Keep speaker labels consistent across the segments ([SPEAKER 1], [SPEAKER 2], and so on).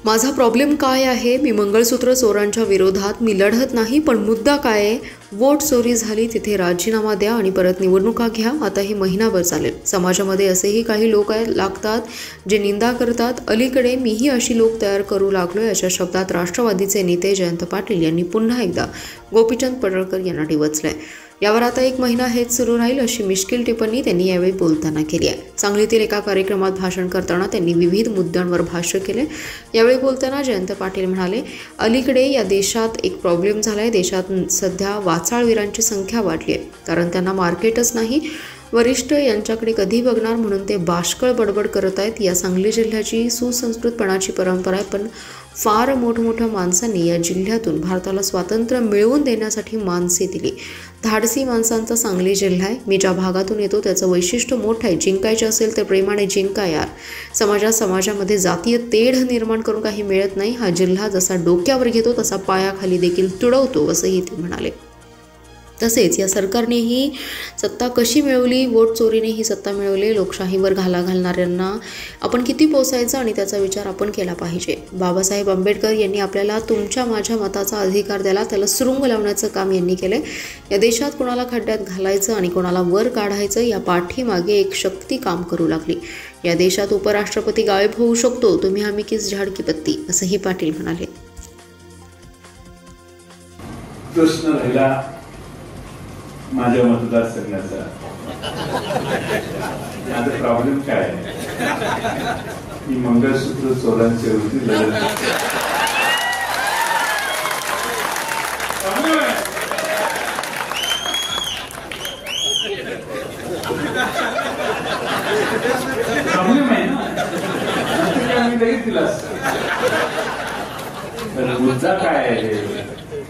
[SPEAKER 1] माझा प्रॉब्लेम काय आहे? मी मंगळसूत्र चोरांच्या विरोधात मी लढत नाही, पण मुद्दा काय आहे? वोट चोरी झाली तिथे राजीनामा द्या आणि परत निवडणुका घ्या. आता हे महिनाभर चालेल. समाजामध्ये असेही काही लोक लागतात जे निंदा करतात. अलीकडे मीही अशी लोक तयार करू लागलोय, अशा शब्दात राष्ट्रवादीचे नेते जयंत पाटील यांनी पुन्हा एकदा गोपीचंद पडळकर यांना डिवचलंय. यावर आता एक महिना हेच सुरू राहील अशी मिश्किल टिप्पणी त्यांनी यावेळी बोलताना केली आहे. सांगलीतील एका कार्यक्रमात भाषण करताना त्यांनी विविध मुद्द्यांवर भाष्य केले. यावेळी बोलताना जयंत पाटील म्हणाले, अलीकडे या देशात एक प्रॉब्लेम झालाय. देशात सध्या वाचाळवीरांची संख्या वाढली आहे, कारण त्यांना मार्केटच नाही. वरिष्ठ यांच्याकडे कधी बघणार म्हणून ते बाष्कळ बडबड करत आहेत. या सांगली जिल्ह्याची सुसंस्कृतपणाची परंपरा आहे, पण फार मोठमोठ्या माणसांनी या जिल्ह्यातून भारताला स्वातंत्र्य मिळवून देण्यासाठी माणसे दिली. धाडसी माणसांचा सांगली जिल्हा आहे. मी ज्या भागातून येतो त्याचं वैशिष्ट्य मोठं आहे. जिंकायचे असेल तर प्रेमाने जिंका यार. समाजामध्ये जातीय तेढ निर्माण करून काही मिळत नाही. हा जिल्हा जसा डोक्यावर घेतो तसा पायाखाली देखील तुडवतो, असंही ते म्हणाले. तसेच या सरकारनेही सत्ता कशी मिळवली? वोट चोरीने ही सत्ता मिळवली. लोकशाहीवर घाला घालणाऱ्यांना आपण किती पोसायचं आणि त्याचा विचार आपण केला पाहिजे. बाबासाहेब आंबेडकर यांनी आपल्याला तुमच्या माझ्या मताचा अधिकार द्याला, त्याला सुरुंग लावण्याचं काम यांनी केलंय. या देशात कोणाला खड्ड्यात घालायचं आणि कोणाला वर काढायचं या पाठीमागे एक शक्ती काम करू लागली. या देशात उपराष्ट्रपती गायब होऊ शकतो, तुम्ही आम्ही किस झाड की पत्ती, असंही पाटील म्हणाले.
[SPEAKER 2] प्रश्न राहिला माझ्या मतदारसंघाचा. माझा प्रॉब्लेम काय आहे? मी मंगळसूत्र चोरांच्या विरुद्ध लढत. प्रॉब्लेम आहे ना, मी लगेच दिला असता. तर मुद्दा काय आहे?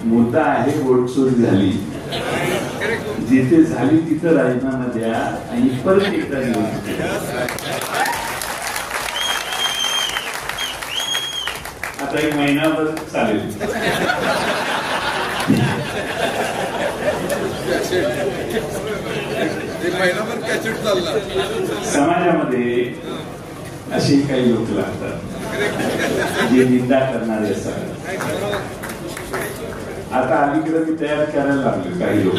[SPEAKER 2] मुद्दा आहे वोट चोरी झाली. जिथे झाली तिथं राजीनामा द्या आणि परत एकदा निवडणूक. आता एक महिनाभर चालेल. समाजामध्ये असे काही लोक लागतात जे निंदा करणारे असतात. आता अलीकडे मी तयार करायला लागलो काही लोक.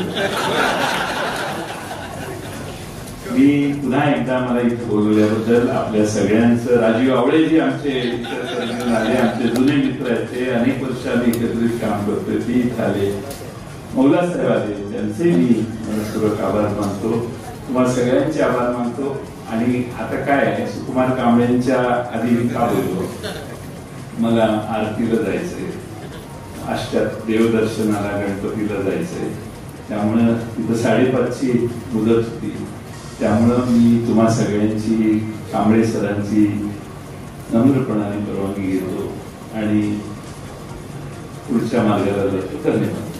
[SPEAKER 2] मी पुन्हा एकदा मला इथे बोलवल्याबद्दल आपल्या सगळ्यांचं, राजीव आवळे जे आमचे आमचे जुने मित्र आहेत, ते अनेक वर्ष आम्ही एकत्रित काम करतोय, ते इथे आले. मौला साहेब आले, त्यांचे मी मनपूर्वक आभार मानतो. तुम्हाला सगळ्यांचे आभार मानतो. आणि आता काय आहे, सुकुमार कांबळेंच्या आधी मी का बोललो, मला आरतीला जायचंय, अष्टात देवदर्शनाला गणपतीला जायचंय. त्यामुळं तिथं 5:30ची मुदत होती. त्यामुळं मी तुम्हा सगळ्यांची, कांबळे सरांची नम्रपणाने परवानगी घेतो आणि पुढच्या मार्गाला जातो. धन्यवाद.